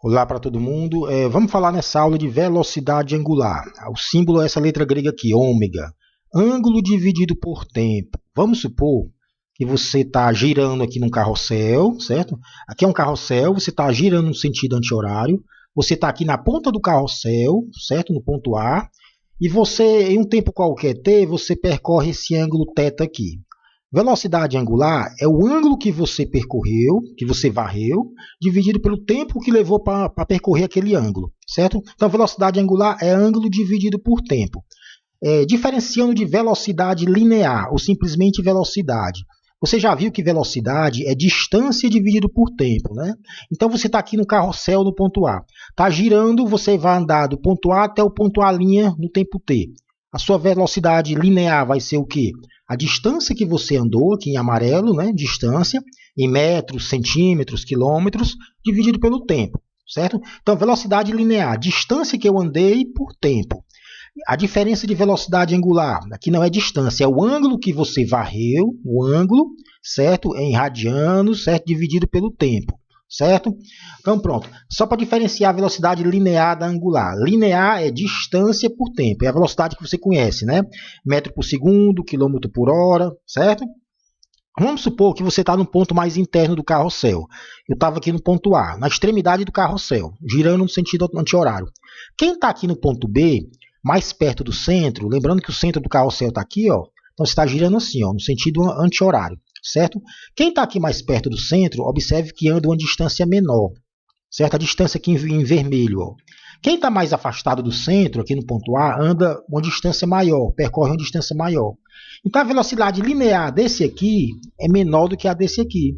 Olá para todo mundo. Vamos falar nessa aula de velocidade angular. O símbolo é essa letra grega aqui, ômega. Ângulo dividido por tempo. Vamos supor que você está girando aqui num carrossel, certo? Aqui é um carrossel, você está girando no sentido anti-horário. Você está aqui na ponta do carrossel, certo? No ponto A. E você, em um tempo qualquer t, você percorre esse ângulo θ aqui. Velocidade angular é o ângulo que você percorreu, que você varreu, dividido pelo tempo que levou para percorrer aquele ângulo, certo? Então, velocidade angular é ângulo dividido por tempo. Diferenciando de velocidade linear ou simplesmente velocidade. Você já viu que velocidade é distância dividido por tempo, né? Então, você está aqui no carrossel no ponto A. Está girando, você vai andar do ponto A até o ponto A' no tempo t. A sua velocidade linear vai ser o quê? A distância que você andou, aqui em amarelo, né? Distância, em metros, centímetros, quilômetros, dividido pelo tempo, certo? Então, velocidade linear, distância que eu andei por tempo. A diferença de velocidade angular, aqui não é distância, é o ângulo que você varreu, o ângulo, certo? Em radianos, certo? Dividido pelo tempo, certo? Então, pronto. Só para diferenciar a velocidade linear da angular. Linear é distância por tempo, é a velocidade que você conhece, né? Metro por segundo, quilômetro por hora, certo? Vamos supor que você está no ponto mais interno do carrossel. Eu estava aqui no ponto A, na extremidade do carrossel, girando no sentido anti-horário. Quem está aqui no ponto B, mais perto do centro, lembrando que o centro do carrossel está aqui, ó, então você está girando assim, ó, no sentido anti-horário, certo? Quem está aqui mais perto do centro, observe que anda uma distância menor, certo? A distância aqui em vermelho, ó. Quem está mais afastado do centro, aqui no ponto A, anda uma distância maior, percorre uma distância maior. Então, a velocidade linear desse aqui é menor do que a desse aqui.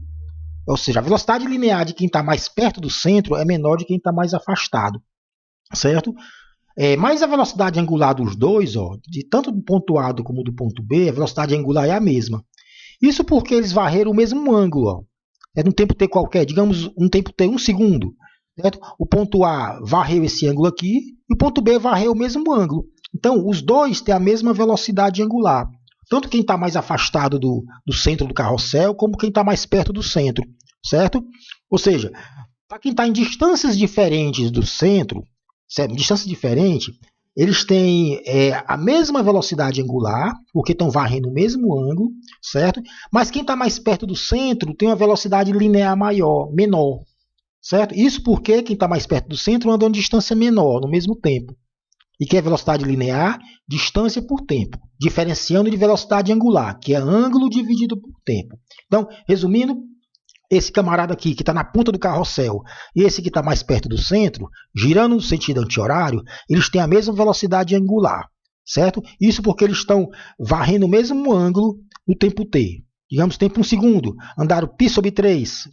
Ou seja, a velocidade linear de quem está mais perto do centro é menor de quem está mais afastado, certo? Mas a velocidade angular dos dois, ó, de tanto do ponto A como do ponto B, a velocidade angular é a mesma. Isso porque eles varreram o mesmo ângulo. Ó. Num tempo t qualquer, digamos um tempo t, 1 segundo. Certo? O ponto A varreu esse ângulo aqui e o ponto B varreu o mesmo ângulo. Então, os dois têm a mesma velocidade angular. Tanto quem está mais afastado do centro do carrossel, como quem está mais perto do centro. Certo? Ou seja, para quem está em distâncias diferentes do centro, distância diferente, eles têm a mesma velocidade angular, porque estão varrendo o mesmo ângulo, certo? Mas quem está mais perto do centro tem uma velocidade linear menor, certo? Isso porque quem está mais perto do centro anda uma distância menor, no mesmo tempo. E que é velocidade linear? Distância por tempo, diferenciando de velocidade angular, que é ângulo dividido por tempo. Então, resumindo, esse camarada aqui que está na ponta do carrossel e esse que está mais perto do centro, girando no sentido anti-horário, eles têm a mesma velocidade angular, certo? Isso porque eles estão varrendo o mesmo ângulo no tempo t. Digamos, tempo 1 segundo, andaram π sobre 3,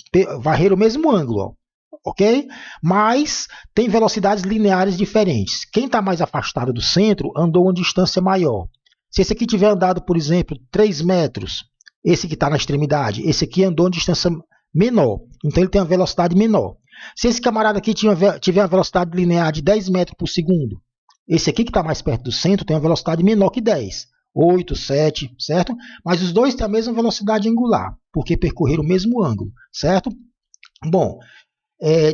varreram o mesmo ângulo, ó, ok? Mas tem velocidades lineares diferentes. Quem está mais afastado do centro andou uma distância maior. Se esse aqui tiver andado, por exemplo, 3 metros, esse que está na extremidade, esse aqui andou uma distância menor, então ele tem uma velocidade menor. Se esse camarada aqui tiver uma velocidade linear de 10 metros por segundo, esse aqui que está mais perto do centro tem uma velocidade menor que 10, 8, 7, certo? Mas os dois têm a mesma velocidade angular, porque percorreram o mesmo ângulo, certo? Bom,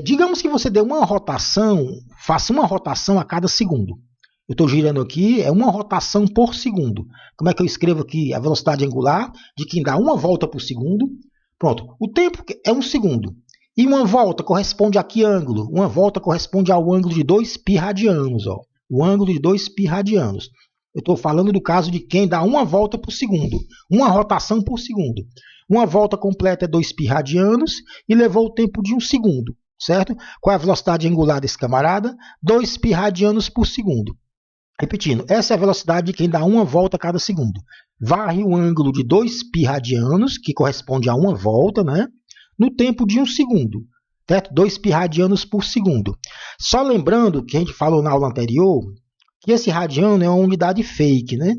digamos que você dê uma rotação, faça uma rotação a cada segundo. Eu estou girando aqui, é uma rotação por segundo. Como é que eu escrevo aqui a velocidade angular de quem dá uma volta por segundo? Pronto, o tempo é 1 segundo. E uma volta corresponde a que ângulo? Uma volta corresponde ao ângulo de 2π radianos. Ó. O ângulo de 2π radianos. Eu estou falando do caso de quem dá uma volta por segundo. Uma rotação por segundo. Uma volta completa é 2π radianos e levou o tempo de 1 segundo. Certo? Qual é a velocidade angular desse camarada? 2π radianos por segundo. Repetindo, essa é a velocidade de quem dá uma volta a cada segundo. Varre o ângulo de 2π radianos, que corresponde a uma volta, né? No tempo de 1 segundo. Certo? 2π radianos por segundo. Só lembrando que a gente falou na aula anterior, que esse radiano é uma unidade fake, né?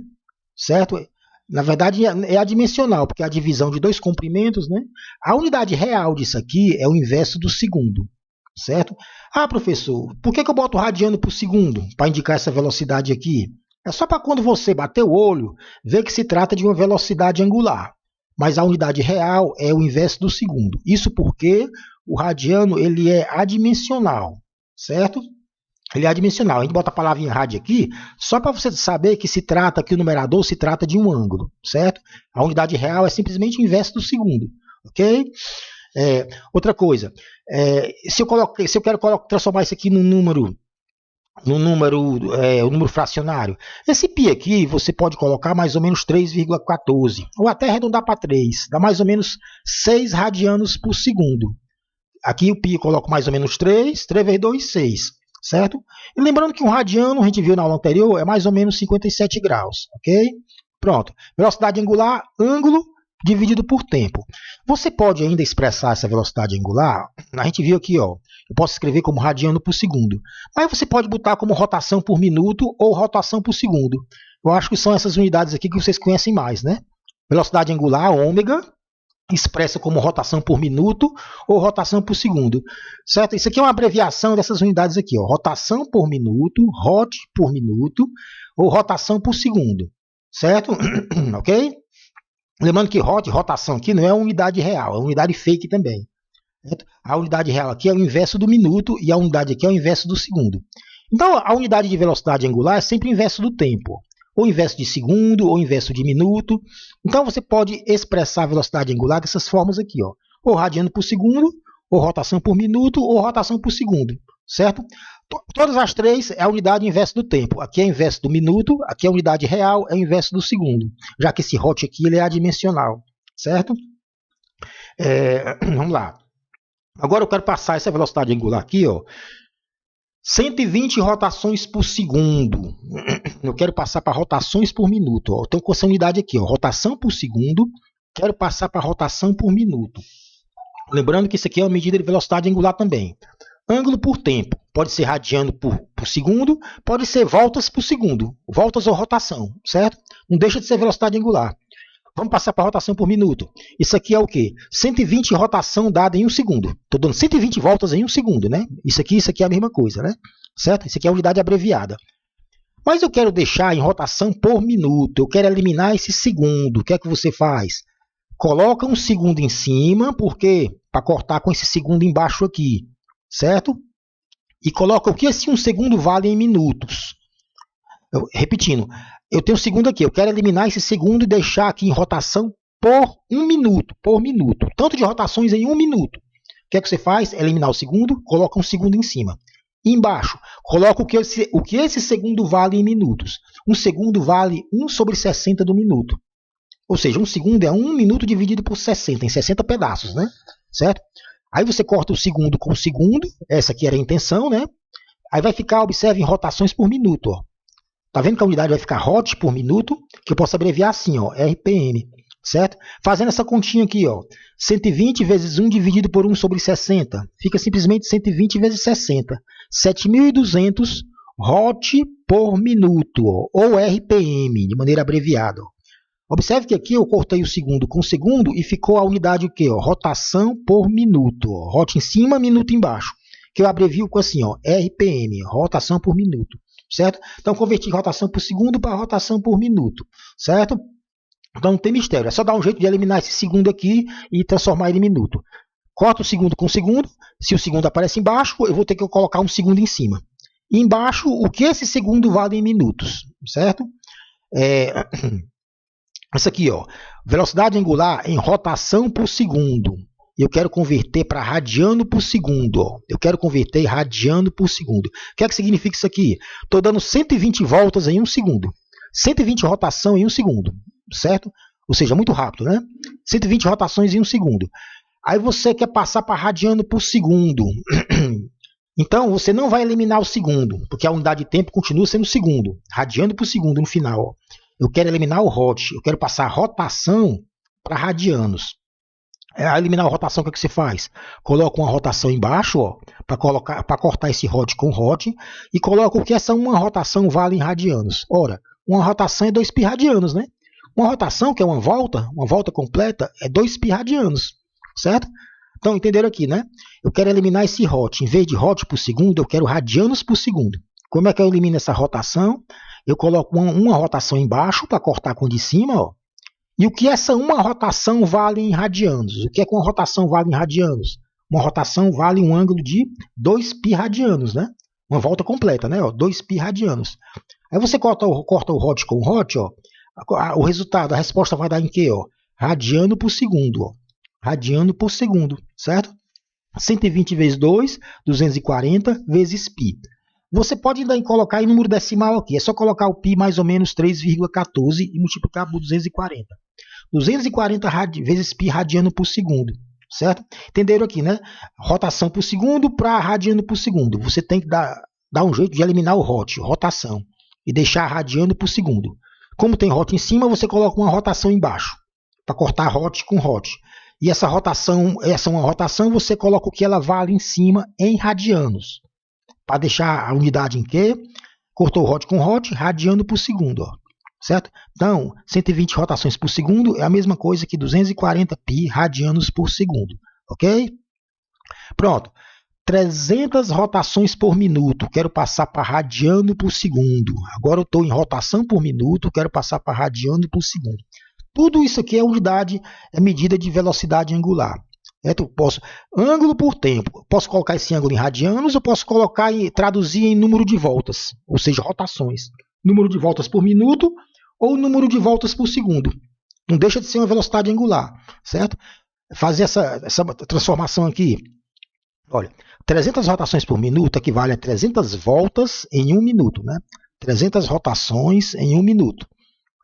Certo? Na verdade, é adimensional, porque é a divisão de dois comprimentos, né? A unidade real disso aqui é o inverso do segundo. Certo? Ah, professor, por que eu boto radiano por segundo para indicar essa velocidade aqui? É só para quando você bater o olho, ver que se trata de uma velocidade angular. Mas a unidade real é o inverso do segundo. Isso porque o radiano ele é adimensional. certo? Ele é adimensional. A gente bota a palavrinha rad aqui só para você saber que se trata, que o numerador se trata de um ângulo, certo? A unidade real é simplesmente o inverso do segundo, ok? Outra coisa, se eu quero transformar isso aqui num número, o número fracionário, esse π aqui você pode colocar mais ou menos 3,14, ou até arredondar para 3, dá mais ou menos 6 radianos por segundo. Aqui o π eu coloco mais ou menos 3 vezes 2, 6, certo? E lembrando que um radiano, a gente viu na aula anterior, é mais ou menos 57 graus, ok? Pronto, velocidade angular, ângulo dividido por tempo. Você pode ainda expressar essa velocidade angular, a gente viu aqui, ó, eu posso escrever como radiano por segundo, mas você pode botar como rotação por minuto ou rotação por segundo. Eu acho que são essas unidades aqui que vocês conhecem mais, né? Velocidade angular, ômega, expressa como rotação por minuto ou rotação por segundo, certo? Isso aqui é uma abreviação dessas unidades aqui, ó, rotação por minuto, rot por minuto ou rotação por segundo, certo? Ok? Lembrando que rotação aqui não é uma unidade real, é uma unidade fake também. Certo? A unidade real aqui é o inverso do minuto e a unidade aqui é o inverso do segundo. Então, a unidade de velocidade angular é sempre o inverso do tempo, ou inverso de segundo, ou inverso de minuto. Então, você pode expressar a velocidade angular dessas formas aqui, ó, ou radiano por segundo, ou rotação por minuto, ou rotação por segundo, certo? Todas as três é a unidade inversa do tempo. Aqui é o inverso do minuto, aqui é a unidade real, é o inverso do segundo, já que esse hot aqui ele é adimensional, certo? Vamos lá. Agora eu quero passar essa velocidade angular aqui, ó, 120 rotações por segundo. Eu quero passar para rotações por minuto. Ó. Eu tenho com essa unidade aqui, ó, rotação por segundo. Quero passar para rotação por minuto. Lembrando que isso aqui é uma medida de velocidade angular também. Ângulo por tempo. Pode ser radiano por segundo, pode ser voltas por segundo. Voltas ou rotação, certo? Não deixa de ser velocidade angular. Vamos passar para rotação por minuto. Isso aqui é o quê? 120 rotação dada em 1 segundo. Estou dando 120 voltas em 1 segundo, né? Isso aqui é a mesma coisa, né? Certo? Isso aqui é a unidade abreviada. Mas eu quero deixar em rotação por minuto. Eu quero eliminar esse segundo. O que é que você faz? Coloca um segundo em cima, porque para cortar com esse segundo embaixo aqui, certo? E coloca o que esse 1 segundo vale em minutos. Repetindo, eu tenho um segundo aqui, eu quero eliminar esse segundo e deixar aqui em rotação por 1 minuto, tanto de rotações em 1 minuto. O que é que você faz? Eliminar o segundo, coloca um segundo em cima. E embaixo, coloca o que esse segundo vale em minutos. Um segundo vale 1 sobre 60 do minuto. Ou seja, um segundo é 1 minuto dividido por 60, em 60 pedaços, né? Certo? Aí você corta o segundo com o segundo, essa aqui era a intenção, né? Aí vai ficar, observe, em rotações por minuto, ó. Tá vendo que a unidade vai ficar hot por minuto, que eu posso abreviar assim, ó, RPM, certo? Fazendo essa continha aqui, ó, 120 vezes 1 dividido por 1 sobre 60, fica simplesmente 120 vezes 60, 7.200 hot por minuto, ó, ou RPM, de maneira abreviada. Ó. Observe que aqui eu cortei o segundo com o segundo e ficou a unidade o quê? Ó, rotação por minuto, ó, hot em cima, minuto embaixo, que eu abrevio com assim, ó, RPM, rotação por minuto. Certo? Então, converti rotação por segundo para rotação por minuto, certo? Então, não tem mistério, é só dar um jeito de eliminar esse segundo aqui e transformar ele em minuto. Corta o segundo com o segundo, se o segundo aparece embaixo, eu vou ter que colocar um segundo em cima. E embaixo, o que esse segundo vale em minutos, certo? Isso aqui, ó, velocidade angular em rotação por segundo. Eu quero converter para radiano por segundo. Ó. Eu quero converter radiano por segundo. O que é que significa isso aqui? Estou dando 120 voltas em 1 segundo. 120 rotação em 1 segundo. Certo? Ou seja, muito rápido, né? 120 rotações em 1 segundo. Aí você quer passar para radiano por segundo. Então, você não vai eliminar o segundo, porque a unidade de tempo continua sendo segundo. Radiano por segundo no final. Ó. Eu quero eliminar o hot. Eu quero passar a rotação para radianos. A eliminar a rotação, o que, é que você faz? Coloca uma rotação embaixo, para cortar esse hot com hot, e coloca o que essa uma rotação vale em radianos. Ora, uma rotação é 2 π radianos, né? Uma rotação, que é uma volta completa, é 2 π radianos, certo? Então, entenderam aqui, né? Eu quero eliminar esse hot. Em vez de hot por segundo, eu quero radianos por segundo. Como é que eu elimino essa rotação? Eu coloco uma rotação embaixo, para cortar com a de cima, ó. E o que essa uma rotação vale em radianos? O que é que uma rotação vale em radianos? Uma rotação vale um ângulo de 2π radianos, né? Uma volta completa, né? 2π radianos. Aí você corta o Hot com o Hot, ó, o resultado, a resposta vai dar em quê? Ó? Radiano por segundo. Ó. Radiano por segundo, certo? 120 vezes 2, 240 vezes π. Você pode ainda colocar em número decimal aqui. É só colocar o π mais ou menos 3,14 e multiplicar por 240. 240 vezes π radiano por segundo. Certo? Entenderam aqui, né? Rotação por segundo para radiano por segundo. Você tem que dar um jeito de eliminar o Hot, rotação, e deixar radiano por segundo. Como tem Hot em cima, você coloca uma rotação embaixo, para cortar Hot com Hot. E essa é uma rotação, você coloca o que ela vale em cima em radianos. Para deixar a unidade em quê? Cortou Hot com Hot, radiano por segundo. Ó. Certo? Então, 120 rotações por segundo é a mesma coisa que 240π radianos por segundo. Ok? Pronto. 300 rotações por minuto. Quero passar para radiano por segundo. Agora eu estou em rotação por minuto. Quero passar para radiano por segundo. Tudo isso aqui é unidade, é medida de velocidade angular. Eu posso, ângulo por tempo. Posso colocar esse ângulo em radianos ou posso colocar e traduzir em número de voltas, ou seja, rotações. Número de voltas por minuto ou número de voltas por segundo. Não deixa de ser uma velocidade angular, certo? Fazer essa transformação aqui. Olha, 300 rotações por minuto equivale a 300 voltas em 1 minuto, né? 300 rotações em 1 minuto.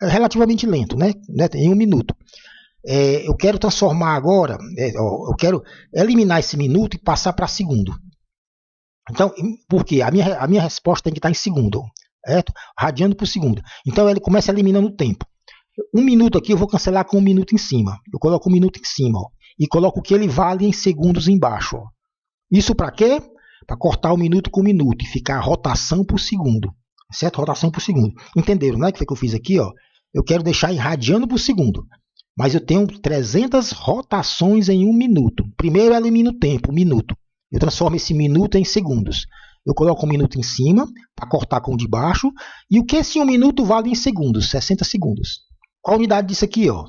É relativamente lento, né? Em 1 minuto. Eu quero transformar agora, eu quero eliminar esse minuto e passar para segundo. Então, por quê? A minha resposta tem que estar em segundo, certo? Radiano por segundo. Então, ele começa eliminando o tempo. 1 minuto aqui eu vou cancelar com 1 minuto em cima. Eu coloco 1 minuto em cima, ó, e coloco o que ele vale em segundos embaixo. Ó. Isso para quê? Para cortar o minuto com minuto e ficar rotação por segundo. Certo? Rotação por segundo. Entenderam, né? O que foi que eu fiz aqui? Ó? Eu quero deixar em radiano por segundo. Mas eu tenho 300 rotações em 1 minuto. Primeiro eu elimino o tempo, o minuto. Eu transformo esse minuto em segundos. Eu coloco 1 minuto em cima, para cortar com o de baixo. E o que esse 1 minuto vale em segundos? 60 segundos. Qual a unidade disso aqui? Ó?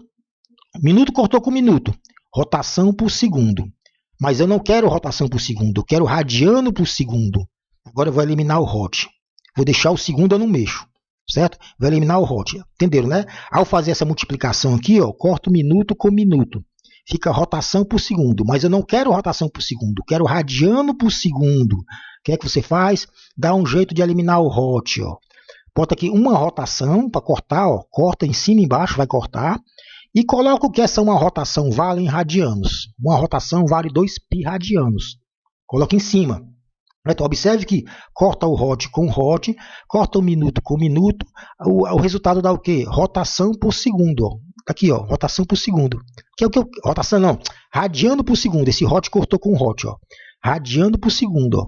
Minuto cortou com minuto. Rotação por segundo. Mas eu não quero rotação por segundo. Eu quero radiano por segundo. Agora eu vou eliminar o Hot. Vou deixar o segundo, eu não mexo. Certo? Vou eliminar o Hot. Entenderam, né? Ao fazer essa multiplicação aqui, ó, corto minuto com minuto. Fica rotação por segundo. Mas eu não quero rotação por segundo. Eu quero radiano por segundo. O que é que você faz? Dá um jeito de eliminar o Hot. Ó. Bota aqui uma rotação para cortar. Ó. Corta em cima e embaixo, vai cortar. E coloca o que essa uma rotação vale em radianos. Uma rotação vale 2π radianos. Coloca em cima. Então, observe que corta o Hot com Hot, corta o minuto com minuto, o resultado dá o quê? Rotação por segundo. Ó. Aqui, ó, rotação por segundo. Que é o que rotação não, radiano por segundo. Esse Hot cortou com Hot, ó. Radiano por segundo, ó.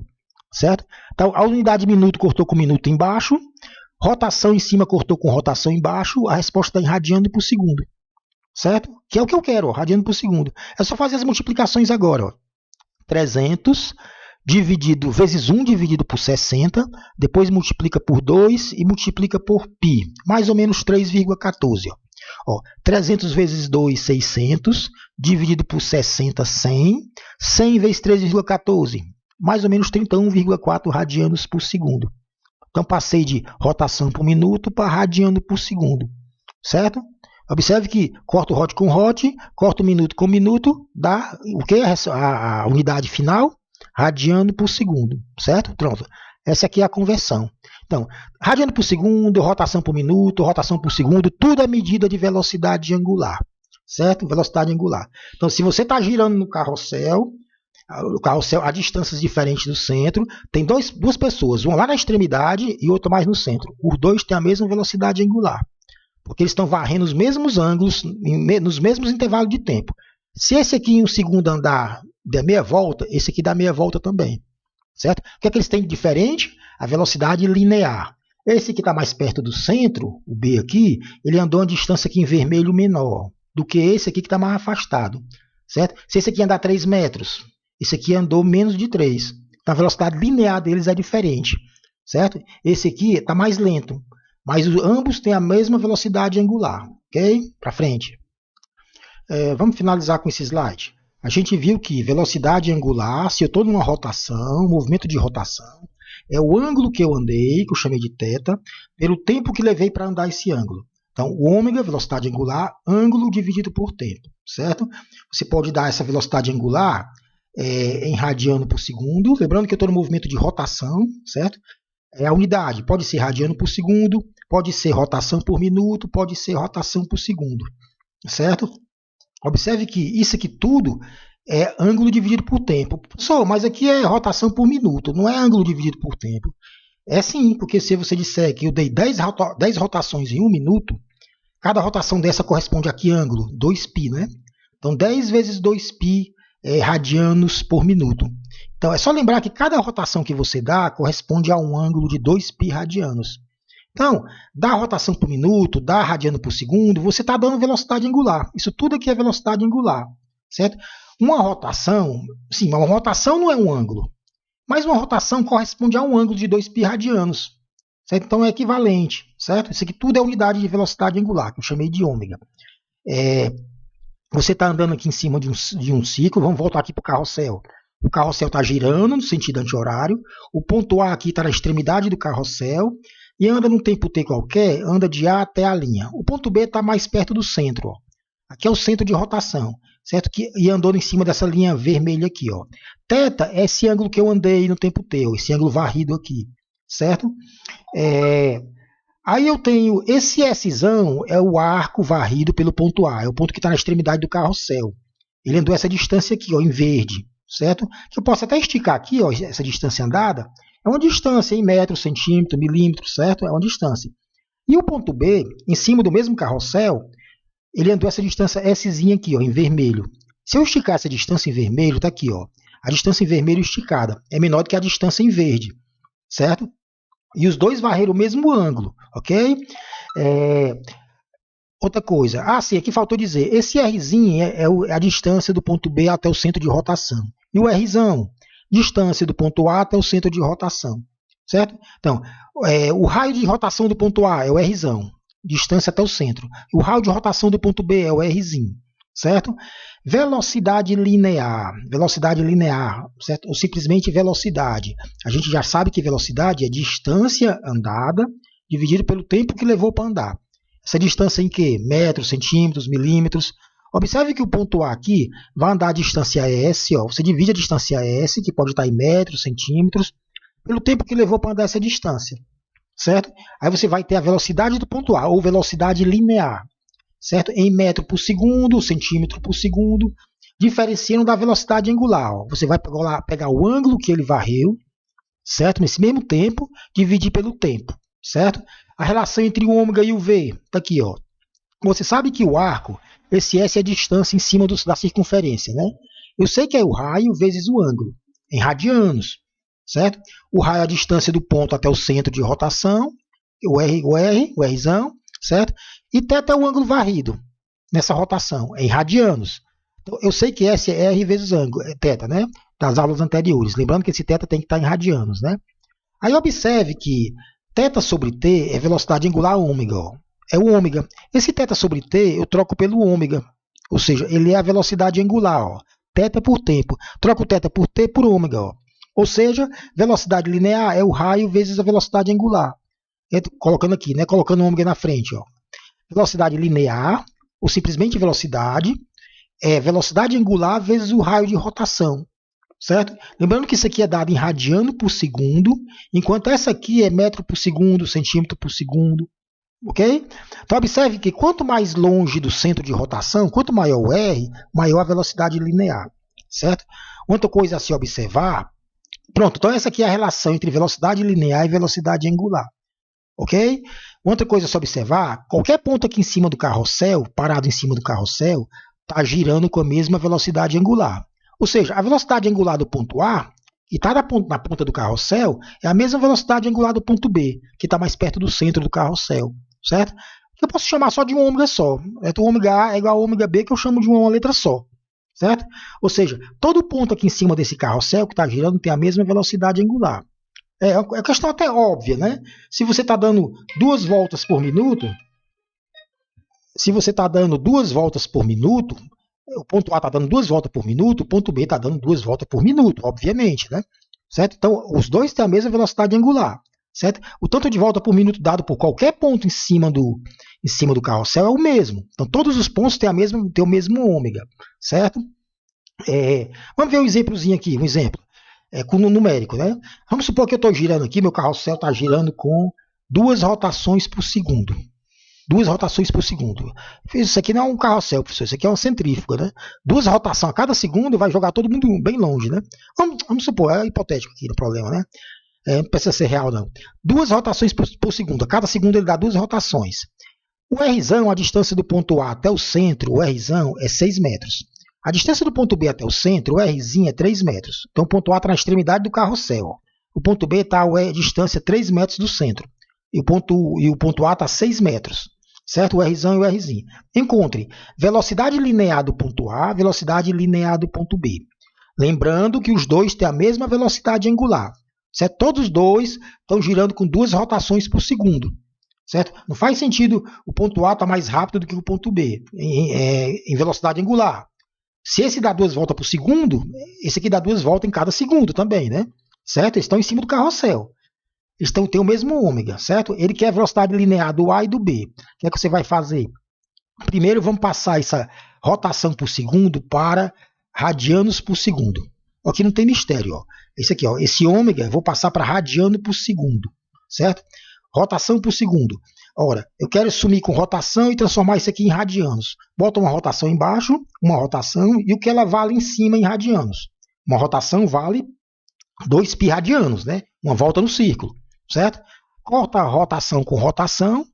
Certo? Então, a unidade de minuto cortou com minuto embaixo, rotação em cima cortou com rotação embaixo, a resposta está em radiano por segundo. Certo? Que é o que eu quero, ó, radiano por segundo. É só fazer as multiplicações agora, ó. 300 dividido vezes 1 dividido por 60, depois multiplica por 2 e multiplica por π, mais ou menos 3,14. Ó, 300 vezes 2, 600, dividido por 60, 100, 100 vezes 3,14, mais ou menos 31,4 radianos por segundo. Então, passei de rotação por minuto para radiano por segundo, certo? Observe que corta o Hot com Hot, corta o minuto com minuto, dá o que? A unidade final? Radiano por segundo, certo? Pronto. Essa aqui é a conversão. Então, radiano por segundo, rotação por minuto, rotação por segundo, tudo é medida de velocidade angular, certo? Velocidade angular. Então, se você está girando no carrossel a distâncias diferentes do centro, tem duas pessoas, uma lá na extremidade e outra mais no centro. Os dois têm a mesma velocidade angular, porque eles estão varrendo os mesmos ângulos, nos mesmos intervalos de tempo. Se esse aqui em um segundo andar der meia volta, esse aqui dá meia volta também. Certo? O que é que eles têm de diferente? A velocidade linear. Esse que está mais perto do centro, o B aqui, ele andou uma distância aqui em vermelho menor do que esse aqui que está mais afastado. Certo? Se esse aqui andar 3 metros, esse aqui andou menos de 3. Então a velocidade linear deles é diferente. Certo? Esse aqui está mais lento, mas ambos têm a mesma velocidade angular. Ok? Para frente. Vamos finalizar com esse slide. A gente viu que velocidade angular, se eu estou numa rotação, movimento de rotação, é o ângulo que eu andei, que eu chamei de θ, pelo tempo que levei para andar esse ângulo. Então, o ômega, velocidade angular, ângulo dividido por tempo, certo? Você pode dar essa velocidade angular em radiano por segundo, lembrando que eu estou no movimento de rotação, certo? É a unidade, pode ser radiano por segundo, pode ser rotação por minuto, pode ser rotação por segundo, certo? Observe que isso aqui tudo é ângulo dividido por tempo. Professor, mas aqui é rotação por minuto, não é ângulo dividido por tempo. É sim, porque se você disser que eu dei 10 rotações em 1 minuto, cada rotação dessa corresponde a que ângulo? 2π, né? Então 10 vezes 2π radianos por minuto. Então é só lembrar que cada rotação que você dá corresponde a um ângulo de 2π radianos. Então, dá rotação por minuto, dá radiano por segundo, você está dando velocidade angular. Isso tudo aqui é velocidade angular, certo? Uma rotação, sim, uma rotação não é um ângulo, mas uma rotação corresponde a um ângulo de 2π radianos, certo? Então é equivalente, certo? Isso aqui tudo é unidade de velocidade angular, que eu chamei de ômega. Você está andando aqui em cima de um ciclo, vamos voltar aqui para o carrossel. O carrossel está girando no sentido anti-horário, o ponto A aqui está na extremidade do carrossel, e anda num tempo t qualquer, anda de A até a linha. O ponto B está mais perto do centro. Ó. Aqui é o centro de rotação, certo? E andou em cima dessa linha vermelha aqui. Ó. Θ é esse ângulo que eu andei no tempo t, ó, esse ângulo varrido aqui, certo? Aí eu tenho esse Szão, é o arco varrido pelo ponto A, é o ponto que está na extremidade do carrossel. Ele andou essa distância aqui, ó, em verde, certo? Que eu posso até esticar aqui, ó, essa distância andada. É uma distância em metro, centímetro, milímetro, certo? É uma distância. E o ponto B, em cima do mesmo carrossel, ele andou essa distância Szinha aqui, ó, em vermelho. Se eu esticar essa distância em vermelho, está aqui, ó. A distância em vermelho esticada é menor do que a distância em verde, certo? E os dois varreram o mesmo ângulo, ok? Outra coisa. Sim, aqui faltou dizer. Esse Rzinho é a distância do ponto B até o centro de rotação. E o Rzão, distância do ponto A até o centro de rotação, certo? Então, o raio de rotação do ponto A é o Rzão, distância até o centro. O raio de rotação do ponto B é o Rzinho, certo? Velocidade linear, certo? Ou simplesmente velocidade. A gente já sabe que velocidade é distância andada dividido pelo tempo que levou para andar. Essa distância em que? Metros, centímetros, milímetros. Observe que o ponto A aqui vai andar a distância S, ó. Você divide a distância S, que pode estar em metros, centímetros, pelo tempo que levou para andar essa distância, certo? Aí você vai ter a velocidade do ponto A, ou velocidade linear, certo? Em metro por segundo, centímetro por segundo, diferenciando da velocidade angular. Ó. Você vai pegar o ângulo que ele varreu, certo? Nesse mesmo tempo, dividir pelo tempo, certo? A relação entre o ômega e o V está aqui, ó. Você sabe que o arco, esse S é a distância em cima da circunferência, né? Eu sei que é o raio vezes o ângulo, em radianos, certo? O raio é a distância do ponto até o centro de rotação, o Rzão, certo? E θ é o ângulo varrido nessa rotação, em radianos. Então, eu sei que S é R vezes ângulo, é θ, né? Das aulas anteriores. Lembrando que esse θ tem que estar em radianos, né? Aí observe que θ sobre t é velocidade angular ômega, ó. É o ômega. Esse θ sobre t eu troco pelo ômega. Ou seja, ele é a velocidade angular. Ó. Θ por tempo. Troco θ por t por ômega. Ó. Ou seja, velocidade linear é o raio vezes a velocidade angular. Colocando aqui, né? Colocando o ômega na frente. Ó. Velocidade linear, ou simplesmente velocidade, é velocidade angular vezes o raio de rotação. Certo? Lembrando que isso aqui é dado em radiano por segundo, enquanto essa aqui é metro por segundo, centímetro por segundo. Ok? Então observe que quanto mais longe do centro de rotação, quanto maior o R, maior a velocidade linear, certo? Outra coisa a se observar, pronto, então essa aqui é a relação entre velocidade linear e velocidade angular, ok? Outra coisa a se observar, qualquer ponto aqui em cima do carrossel, parado em cima do carrossel, está girando com a mesma velocidade angular. Ou seja, a velocidade angular do ponto A, que está na ponta do carrossel, é a mesma velocidade angular do ponto B, que está mais perto do centro do carrossel. Certo? Eu posso chamar só de um ômega só. O ômega A é igual a ômega B, que eu chamo de uma letra só. Certo? Ou seja, todo ponto aqui em cima desse carrossel que está girando tem a mesma velocidade angular. É uma questão até óbvia, né? Se você está dando 2 voltas por minuto, o ponto A está dando 2 voltas por minuto, o ponto B está dando 2 voltas por minuto, obviamente, né? Certo? Então, os dois têm a mesma velocidade angular, certo? O tanto de volta por minuto dado por qualquer ponto em cima do carrossel é o mesmo. Então, todos os pontos têm o mesmo ômega, certo? Vamos ver um exemplozinho aqui, um exemplo com o numérico, né? Vamos supor que eu estou girando aqui, meu carrossel está girando com 2 rotações por segundo. 2 rotações por segundo. Isso aqui não é um carrossel, professor, isso aqui é uma centrífuga, né? 2 rotações a cada segundo vai jogar todo mundo bem longe, né? Vamos supor, é hipotético aqui no problema, né? Não precisa ser real, não. 2 rotações por segundo. A cada segundo ele dá 2 rotações. O Rzão, a distância do ponto A até o centro, o Rzão é 6 metros. A distância do ponto B até o centro, o Rzinho é 3 metros. Então o ponto A está na extremidade do carrossel. O ponto B está a distância 3 metros do centro. E o ponto A está a 6 metros. Certo? O Rzão e o Rzinho. Encontre velocidade linear do ponto A, velocidade linear do ponto B. Lembrando que os dois têm a mesma velocidade angular. Certo? Todos os dois estão girando com 2 rotações por segundo. Certo? Não faz sentido o ponto A estar mais rápido do que o ponto B em velocidade angular. Se esse dá 2 voltas por segundo, esse aqui dá 2 voltas em cada segundo também, né? Certo? Eles estão em cima do carrossel. Eles têm o mesmo ômega, certo? Ele quer a velocidade linear do A e do B. O que é que você vai fazer? Primeiro, vamos passar essa rotação por segundo para radianos por segundo. Aqui não tem mistério. Ó. Esse aqui, ó, esse ômega, eu vou passar para radiano por segundo, certo? Rotação por segundo. Ora, eu quero sumir com rotação e transformar isso aqui em radianos. Bota uma rotação embaixo, uma rotação, e o que ela vale em cima em radianos. Uma rotação vale 2π radianos, né? Uma volta no círculo, certo? Corta a rotação com rotação,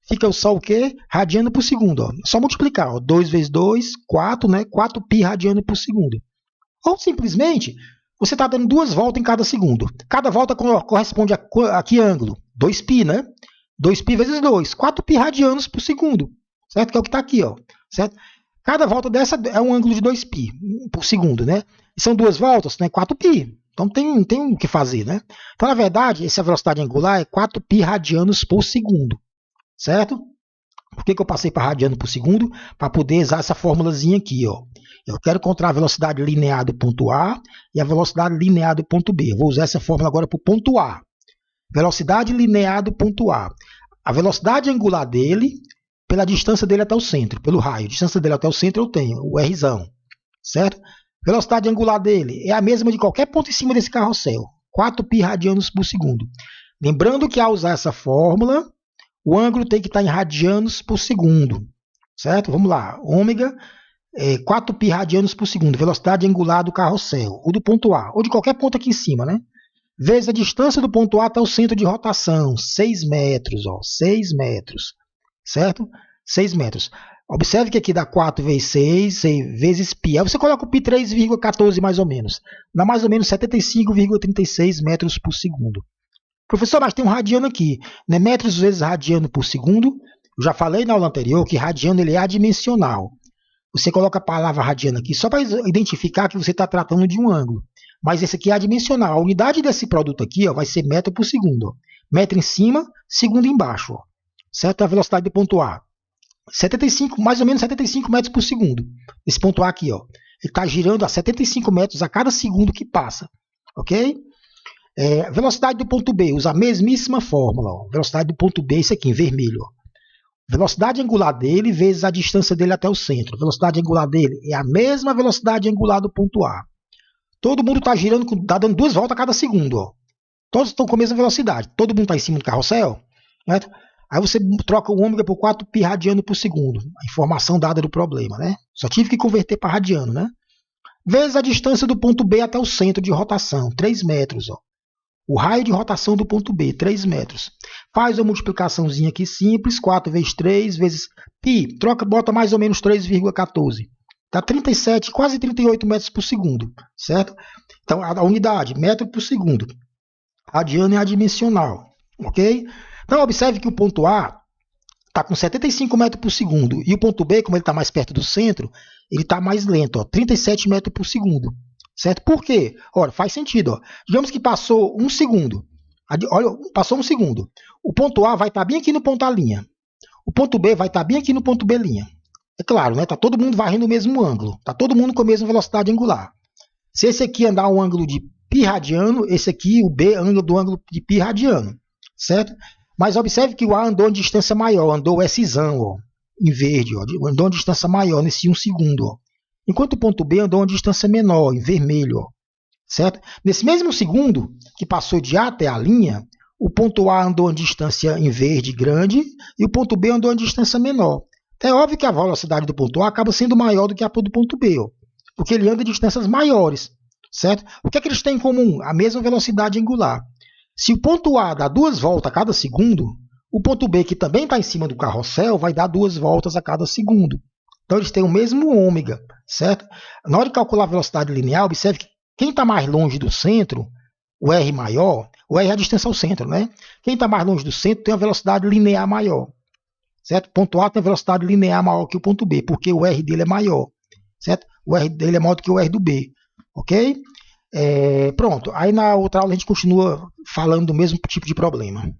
fica só o quê? Radiano por segundo. Ó. Só multiplicar. Ó. 2 vezes 2, 4, né? 4π radiano por segundo. Ou simplesmente, você está dando 2 voltas em cada segundo. Cada volta corresponde a que ângulo? 2π, né? 2π vezes 2, 4π radianos por segundo, certo? Que é o que está aqui, ó, certo? Cada volta dessa é um ângulo de 2π por segundo, né? E são 2 voltas, né? 4π. Então não tem o que fazer, né? Então, na verdade, essa velocidade angular é 4π radianos por segundo, certo? Por que eu passei para radiano por segundo? Para poder usar essa formulazinha aqui, ó. Eu quero encontrar a velocidade linear do ponto A e a velocidade linear do ponto B. Eu vou usar essa fórmula agora para o ponto A. Velocidade linear do ponto A. A velocidade angular dele, pela distância dele até o centro, pelo raio. A distância dele até o centro eu tenho, o Rzão. Certo? Velocidade angular dele é a mesma de qualquer ponto em cima desse carrossel. 4π radianos por segundo. Lembrando que ao usar essa fórmula, o ângulo tem que estar em radianos por segundo. Certo? Vamos lá. Ômega é 4π radianos por segundo. Velocidade angular do carrossel. Ou do ponto A. Ou de qualquer ponto aqui em cima, né? Vezes a distância do ponto A até o centro de rotação, 6 metros, ó, 6 metros, certo? 6 metros. Observe que aqui dá 4 vezes 6 vezes π. Aí você coloca o π 3,14 mais ou menos. Dá mais ou menos 75,36 metros por segundo. Professor, mas tem um radiano aqui. Né? Metros vezes radiano por segundo. Eu já falei na aula anterior que radiano ele é adimensional. Você coloca a palavra radiano aqui só para identificar que você está tratando de um ângulo. Mas esse aqui é adimensional. A unidade desse produto aqui ó, vai ser metro por segundo. Ó. Metro em cima, segundo embaixo. Ó. Certo? A velocidade do ponto A. 75, mais ou menos 75 metros por segundo. Esse ponto A aqui. Ó. Ele está girando a 75 metros a cada segundo que passa. Ok? Velocidade do ponto B. Usa a mesmíssima fórmula. Ó. Velocidade do ponto B, esse aqui em vermelho. Ó. Velocidade angular dele vezes a distância dele até o centro. A velocidade angular dele é a mesma velocidade angular do ponto A. Todo mundo está girando, está dando 2 voltas a cada segundo. Ó. Todos estão com a mesma velocidade. Todo mundo está em cima do carrossel. Certo? Aí você troca o ômega por 4π radiano por segundo. A informação dada do problema. Né? Só tive que converter para radiano. Né? Vezes a distância do ponto B até o centro de rotação. 3 metros. Ó. O raio de rotação do ponto B. 3 metros. Faz uma multiplicaçãozinha aqui simples. 4 vezes 3 vezes π. Bota mais ou menos 3,14. Dá 37, quase 38 metros por segundo, certo? Então, a unidade, metro por segundo. Radiano é adimensional, ok? Então, observe que o ponto A está com 75 metros por segundo. E o ponto B, como ele está mais perto do centro, ele está mais lento, ó, 37 metros por segundo. Certo? Por quê? Ora, faz sentido. Ó. Digamos que passou um segundo. Olha, passou um segundo. O ponto A vai estar bem aqui no ponto A'. O ponto B vai estar bem aqui no ponto B'. É claro, né? Tá todo mundo varrendo o mesmo ângulo. Tá todo mundo com a mesma velocidade angular. Se esse aqui andar um ângulo de π radiano, esse aqui, o B, ângulo de π radiano, certo? Mas observe que o A andou em distância maior, andou Szão, ó, em verde, ó, andou em distância maior, nesse 1 segundo. Ó. Enquanto o ponto B andou em distância menor, em vermelho. Ó, certo? Nesse mesmo segundo que passou de A até a linha, o ponto A andou em distância em verde grande e o ponto B andou em distância menor. Então é óbvio que a velocidade do ponto A acaba sendo maior do que a do ponto B, ó, porque ele anda em distâncias maiores, certo? O que é que eles têm em comum? A mesma velocidade angular. Se o ponto A dá 2 voltas a cada segundo, o ponto B, que também está em cima do carrossel, vai dar 2 voltas a cada segundo. Então eles têm o mesmo ômega, certo? Na hora de calcular a velocidade linear, observe que quem está mais longe do centro, o R maior, o R é a distância ao centro, né? Quem está mais longe do centro tem uma velocidade linear maior, certo? O ponto A tem uma velocidade linear maior que o ponto B, porque o R dele é maior, certo? O R dele é maior do que o R do B, ok? Pronto, aí na outra aula a gente continua falando do mesmo tipo de problema.